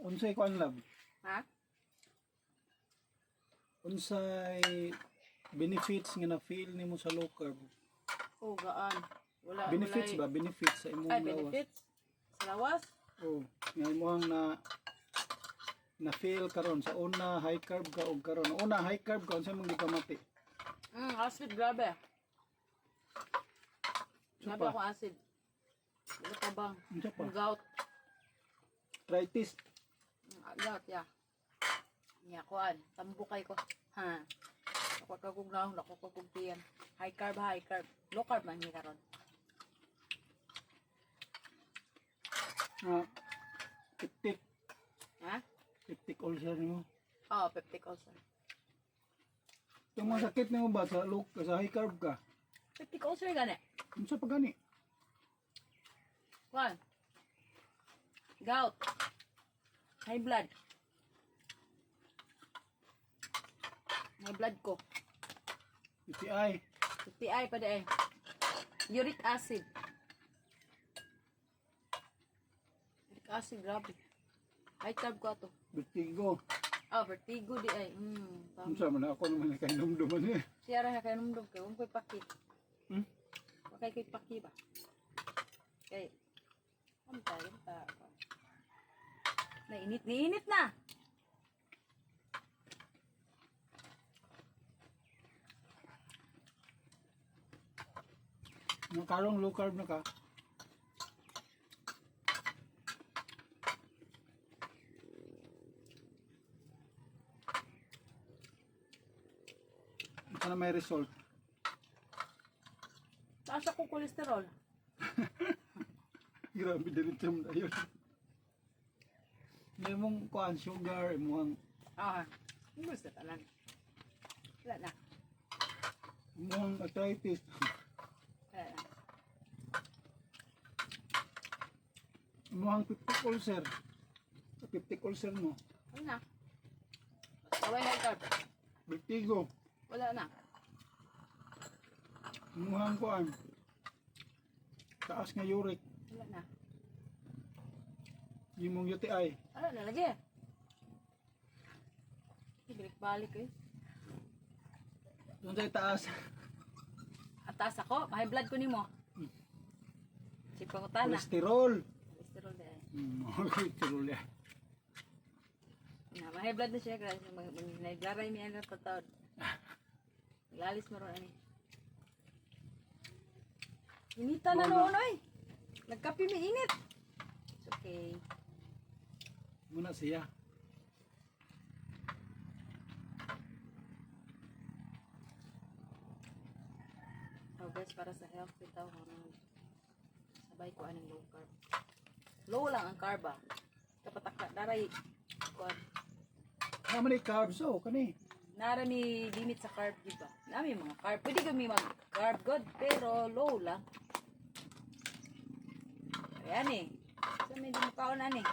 Unsay kuan lab? Ha? Unsay benefits nga na-feel nimo sa low carb? Oh, gaan. Wala. Benefits wala, ba? Benefits sa imong Ay, lawas? benefits? Sa lawas? Oh, nga imong na-feel karon sa una high carb ka og karon. Una high carb ka unsay mong gikamati? Acid, grabe. Grabe pa? ako acid. Wala ka bang? Unsa pa? Gout. Arthritis. Gout, yeah. Nga, kuan. Tambukay ko. Ha. Ako kagugnaw, ako kagugtiyan. High carb, high carb. Low carb man ni karon. Peptic. Ha? Peptic ulcer nimo. Oh, peptic ulcer. Yung mga sakit nimo ba sa high carb ka? Peptic ulcer gani. Unsa pa gani? Kuan. Gout. High blood. High blood ko. UTI. UTI pa de. Uric acid. Uric acid, grabe. High carb ko to. Vertigo. Vertigo di ay. Tama. Unsa man ako naman kainom-duman eh. Siya ra kay numdum kay koy paki. Kay koy paki ba? Kay. Ano tayo ta? Nainit na. Karong low carb na ka. Ito na may result. Taas ako kolesterol. Grabe diretso mo na yun. May mong kuan sugar, imong Gusto tanan. Wala na. imong arthritis. Wala na. Imong peptic ulcer. Peptic ulcer mo. Wala na. Basta high carb. Vertigo. Wala na. Imong kuan. Taas nga uric. Wala na. Imong UTI. Wala na lagi. Balik-balik eh. Unsay taas? Atas ako, high blood ko nimo. Si pangutana. Kolesterol. Kolesterol din. Kolesterol ya. Na, high blood na siya kasi naglaray niya ng patawad. Lalis mo ron ani. Inita na noon oy. Nagkape mi init. It's okay. Muna siya. Oh guys, para sa health bitaw sabay ko aning low carb. Low lang ang carb ah. Kapatak daray kuan. How many carbs? Oh, kani. Nara mi limit sa carb, di ba? Nami mga carb. Pwede kami mag-carb good, pero low lang. Ayan eh. Sa may di mo kaon ani.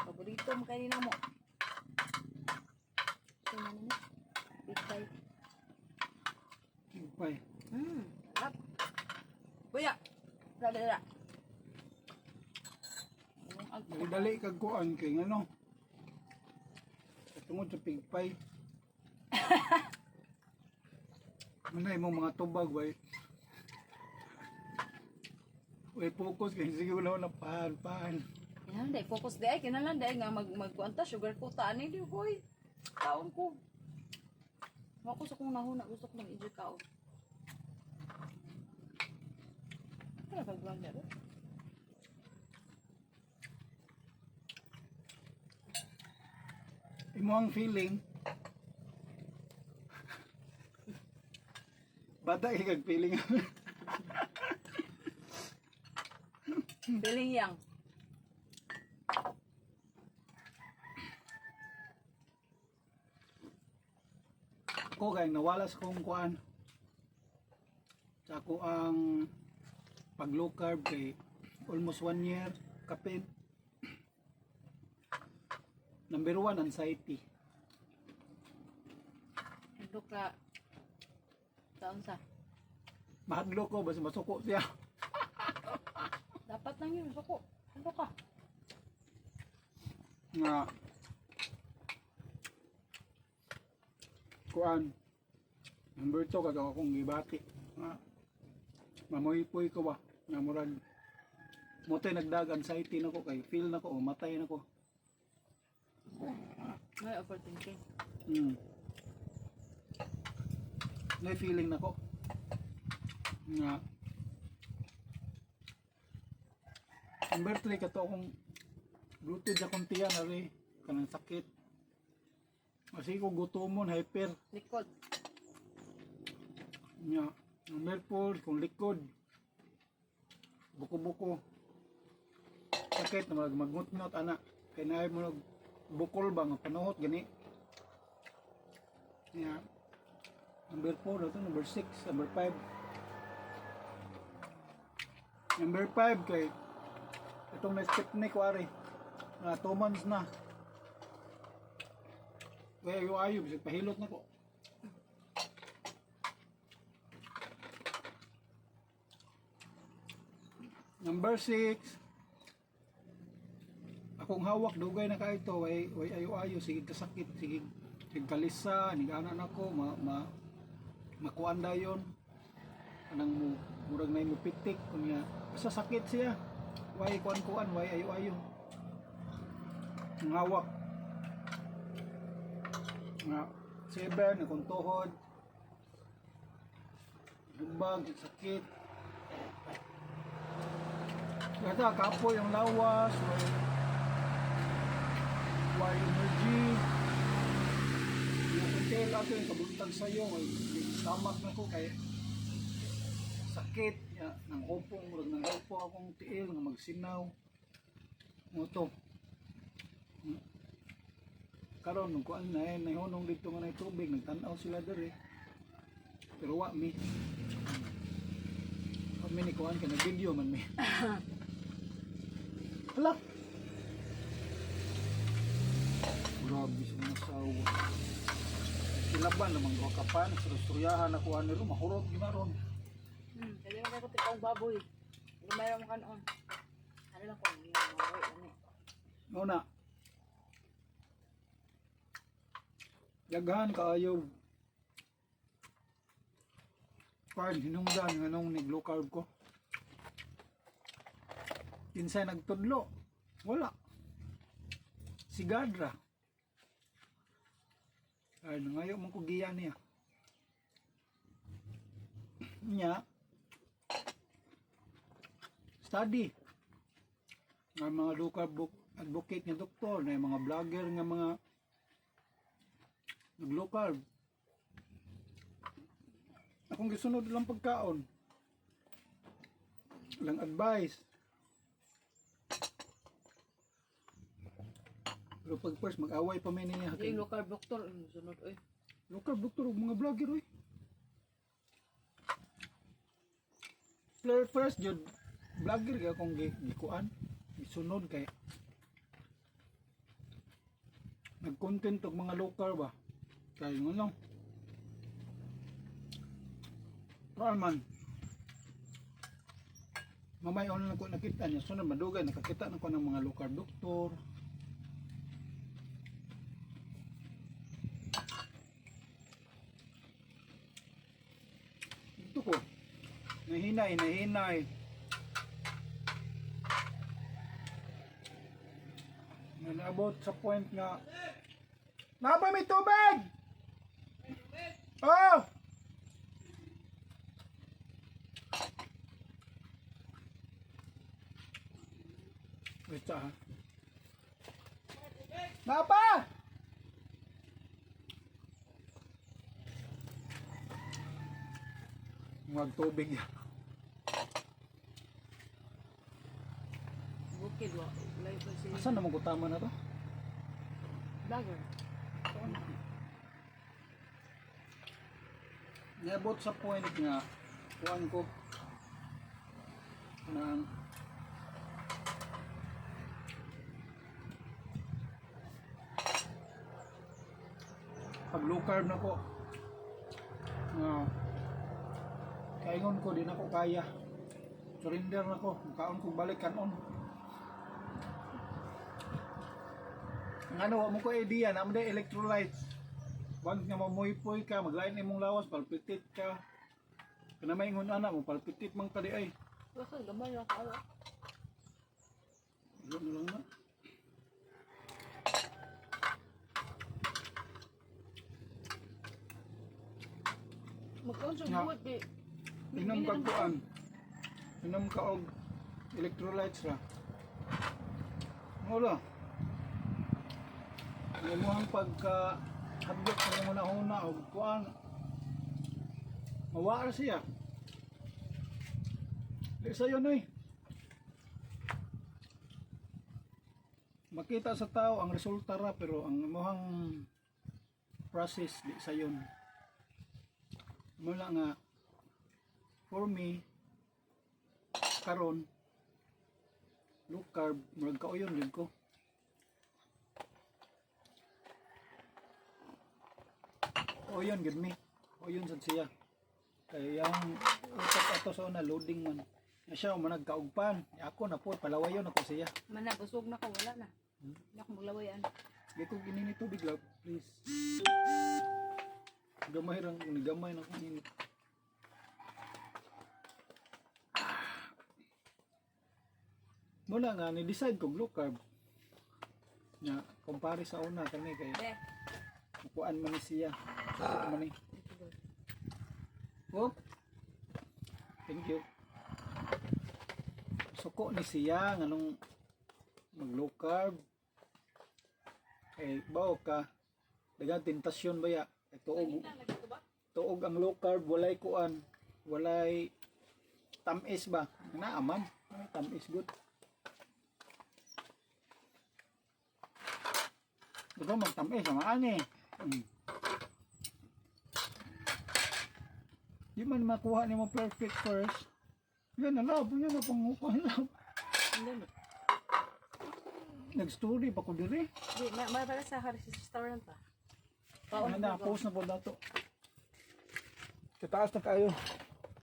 Paborito mo kanina mo. Ito na nini. Big bite. Ipay. Sarap. Kuya. Dala. Dali kag kuan kay ngano. Tungod sa pigpay. Muna imong mga tubag way. Way focus kay sige wala na pahan. Yan, dahil focus dahil. Kinalan dahil nga magkuanta. Sugar ko taan eh. Di boy. Kaon ko. Ako sa kong nahuna. Gusto ko mag-enjoy kaon. Kaya kagawin na rin. Imo ang feeling. Bata kag feeling. Feeling yang. Ko kay nawala sa kong kuan. Sa ako ang pag low carb kay almost 1 year kapin. Number 1 anxiety. Ito ka. Taon sa. Mahadlo ko basta masuko siya. Dapat lang yun. Suko. Ano ka? nga kuan number 2 kag akong gibati nga mamoy-poy ko ba nga murag motoy nagdag anxiety nako kay feel nako o matay nako. May overthinking. May feeling nako nga number 3 kato akong bluetooth akong tiyan ari kanang sakit. Kasi ko gutomon hyper Likod. nya. Number 4 kung likod buko-buko sakit na magngot-ngot ana kay naay mo bukol ba nga panuhot gani nya. Number 4 ito number 6 number 5 number 5 kay itong na technique wari na 2 months na kaya ayo bisag pahilot na ko. Number 6 akong hawak dugay na kaito way ayo-ayo sige kasakit sige kalisa nig ana nako makuan dayon anang murag na mupitik kunya sa sakit siya way kuan way ayo-ayo ang hawak nga 7 akong tuhod dumbag sakit kaya kapoy ang lawas way energy yung hotel ato yung kabuntag sa'yo may stomach na ko kay sakit ya, nang hupong nang hupong akong tiil nga magsinaw mo to karon nung kuan na nahunong dito nga na tubig nagtanaw sila dere pero wa mi kami ni kuan ka na video man mi hala grabe sa mga sawa kilaban naman ko kapan suryahan ako ano ro mahurot ginaron Kaya naman ako tikong baboy. Hindi mayroon mo kanon. Ano lang kung yung baboy. Ano una daghan kaayo parang hinungdan nga nung nag-low carb ko kinsay nagtudlo wala sigadra ay ngayon mong kugiyan niya nya study ng mga low carb advocate nga doktor na mga vlogger nga mga nag-low carb akong gisunod lang pagkaon lang advice pero pag first mag-away pa may niya yung local doctor. Sunod eh. low carb doktor mga vlogger oy first jud vlogger kaya akong gikuan gisunod kay nag-content og mga low carb ba kaya nga lang man mamayon na ko nakita niya sunod madugay nakakita na ko ng mga low carb doktor ito ko nahinay naabot sa point nga napa may tubig oh wait ha napa huwag tubig Bukid wa. Live pa si asan naman kutama na to vlogger. niabot sa point nga kuhan ko na pag low carb na ko kaingon ko din ako kaya surrender na ko kaon ko balik kanon Ano, wa mo ko idea na mo electrolytes. Wag nga mamuy-puy ka, maglain imong lawas, palpitit ka. Kana may ingon ana mo, palpitit man ka di ay. Baka gamay lang kayo. Iyon na lang na. Magkonsum Nga. buhat di. Inom ka kuan. Inom ka og electrolytes ra. Wala. Ang imong pagka hadlok sa mga huna og kuan. Mawala siya. Di sayo noy. Makita sa tao ang resulta ra pero ang imong process di sayon. Mula nga for me karon low carb murag kauyon din ko. Kauyon gid mi. Kauyon sad siya. Kaya yung utak ato sa una loading man. Na siya managkaugpan. Ako na po palawayon ako siya. Mana busog na ko wala na. Hindi ako maglawayan. Di ko ginini tubig love, please. Gamay rang gamay na ko nini. Muna nga ni-decide kog low carb. Nya kumpare sa una kani kay Be. kuan man ni siya. Ito man ni. Oh. Thank you. Suko ni siya nganong mag low carb. Eh bao ka daghang tentasyon ba ya? Tuog ang low carb walay kuan, walay tamis ba? Naaman, tamis good. Diba magtamis ang ani? Di man makuha ni mo perfect first. Yan na love, yan na pangukuha love. Hindi. Nag-story pa ko diri. Di, para sa restaurant pa. Ano na, post na po na to. Sa taas na kayo.